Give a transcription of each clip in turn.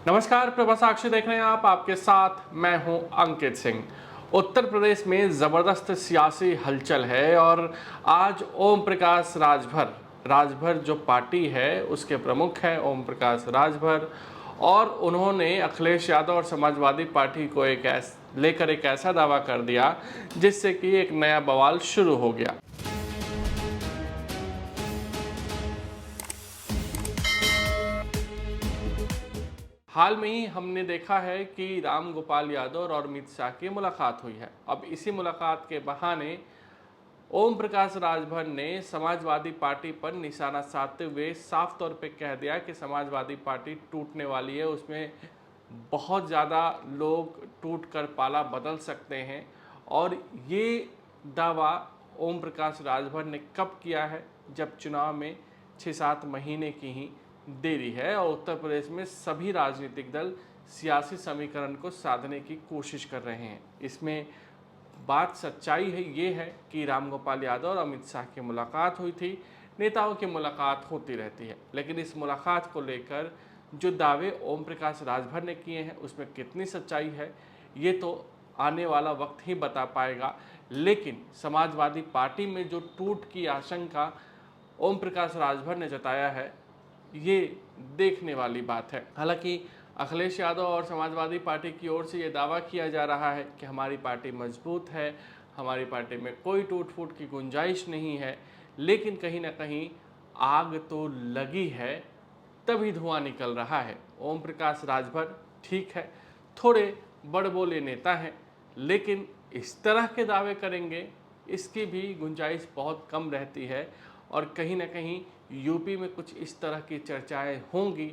नमस्कार, प्रभा साक्षी देख रहे हैं आप। आपके साथ मैं हूं अंकित सिंह। उत्तर प्रदेश में ज़बरदस्त सियासी हलचल है और आज ओम प्रकाश राजभर जो पार्टी है उसके प्रमुख हैं ओम प्रकाश राजभर, और उन्होंने अखिलेश यादव और समाजवादी पार्टी को लेकर एक ऐसा दावा कर दिया जिससे कि एक नया बवाल शुरू हो गया। हाल में ही हमने देखा है कि राम गोपाल यादव और अमित शाह की मुलाकात हुई है। अब इसी मुलाकात के बहाने ओम प्रकाश राजभर ने समाजवादी पार्टी पर निशाना साधते हुए साफ तौर पे कह दिया कि समाजवादी पार्टी टूटने वाली है, उसमें बहुत ज़्यादा लोग टूट कर पाला बदल सकते हैं। और ये दावा ओम प्रकाश राजभर ने कब किया है? जब चुनाव में 6-7 महीने की ही देरी है और उत्तर प्रदेश में सभी राजनीतिक दल सियासी समीकरण को साधने की कोशिश कर रहे हैं। इसमें बात सच्चाई है ये है कि राम गोपाल यादव और अमित शाह की मुलाकात हुई थी। नेताओं की मुलाकात होती रहती है, लेकिन इस मुलाकात को लेकर जो दावे ओम प्रकाश राजभर ने किए हैं उसमें कितनी सच्चाई है ये तो आने वाला वक्त ही बता पाएगा। लेकिन समाजवादी पार्टी में जो टूट की आशंका ओम प्रकाश राजभर ने जताया है ये देखने वाली बात है। हालांकि अखिलेश यादव और समाजवादी पार्टी की ओर से ये दावा किया जा रहा है कि हमारी पार्टी मजबूत है, हमारी पार्टी में कोई टूट फूट की गुंजाइश नहीं है, लेकिन कहीं ना कहीं आग तो लगी है तभी धुआं निकल रहा है। ओम प्रकाश राजभर ठीक है, थोड़े बड़बोले नेता हैं, लेकिन इस तरह के दावे करेंगे इसकी भी गुंजाइश बहुत कम रहती है। और कहीं ना कहीं यूपी में कुछ इस तरह की चर्चाएं होंगी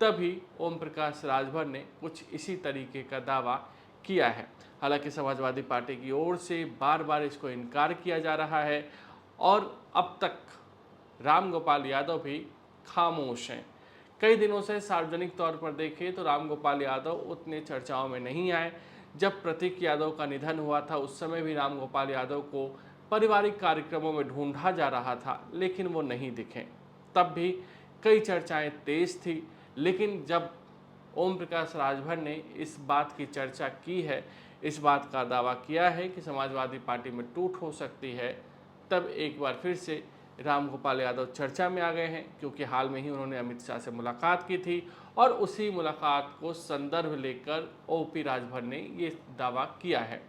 तभी ओम प्रकाश राजभर ने कुछ इसी तरीके का दावा किया है। हालांकि समाजवादी पार्टी की ओर से बार बार इसको इनकार किया जा रहा है और अब तक राम गोपाल यादव भी खामोश हैं। कई दिनों से सार्वजनिक तौर पर देखें तो राम गोपाल यादव उतने चर्चाओं में नहीं आए। जब प्रतीक यादव का निधन हुआ था उस समय भी राम गोपाल यादव को पारिवारिक कार्यक्रमों में ढूंढा जा रहा था, लेकिन वो नहीं दिखे। तब भी कई चर्चाएं तेज थी, लेकिन जब ओम प्रकाश राजभर ने इस बात की चर्चा की है, इस बात का दावा किया है कि समाजवादी पार्टी में टूट हो सकती है, तब एक बार फिर से राम गोपाल यादव चर्चा में आ गए हैं, क्योंकि हाल में ही उन्होंने अमित शाह से मुलाकात की थी और उसी मुलाकात को संदर्भ लेकर ओपी राजभर ने ये दावा किया है।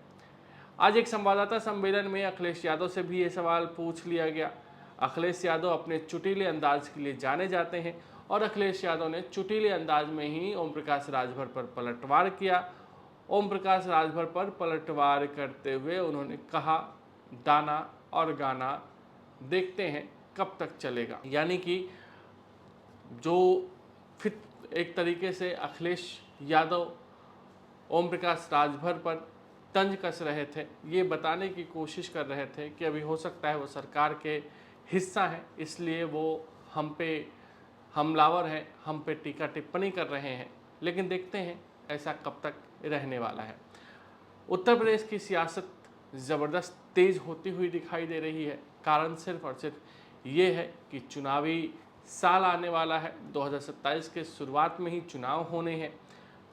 आज एक संवाददाता सम्मेलन में अखिलेश यादव से भी ये सवाल पूछ लिया गया। अखिलेश यादव अपने चुटीले अंदाज के लिए जाने जाते हैं और अखिलेश यादव ने चुटीले अंदाज में ही ओम प्रकाश राजभर पर पलटवार किया। ओम प्रकाश राजभर पर पलटवार करते हुए उन्होंने कहा, दाना और गाना देखते हैं कब तक चलेगा। यानी कि जो फिर एक तरीके से अखिलेश यादव ओम प्रकाश राजभर पर तंज कस रहे थे, ये बताने की कोशिश कर रहे थे कि अभी हो सकता है वो सरकार के हिस्सा हैं, इसलिए वो हम पे हमलावर हैं, हम पे टीका टिप्पणी कर रहे हैं। लेकिन देखते हैं ऐसा कब तक रहने वाला है। उत्तर प्रदेश की सियासत ज़बरदस्त तेज़ होती हुई दिखाई दे रही है। कारण सिर्फ और सिर्फ ये है कि चुनावी साल आने वाला है। 2027 के शुरुआत में ही चुनाव होने हैं।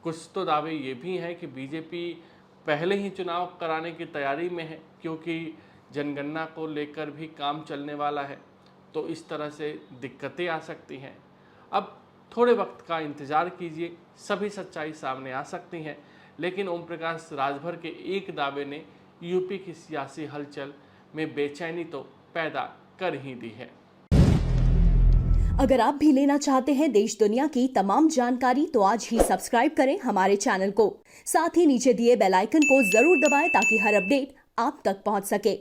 कुछ तो दावे ये भी हैं कि बीजेपी पहले ही चुनाव कराने की तैयारी में है, क्योंकि जनगणना को लेकर भी काम चलने वाला है, तो इस तरह से दिक्कतें आ सकती हैं। अब थोड़े वक्त का इंतज़ार कीजिए, सभी सच्चाई सामने आ सकती हैं। लेकिन ओम प्रकाश राजभर के एक दावे ने यूपी की सियासी हलचल में बेचैनी तो पैदा कर ही दी है। अगर आप भी लेना चाहते हैं देश दुनिया की तमाम जानकारी तो आज ही सब्सक्राइब करें हमारे चैनल को। साथ ही नीचे दिए बेल आइकन को जरूर दबाएं ताकि हर अपडेट आप तक पहुंच सके।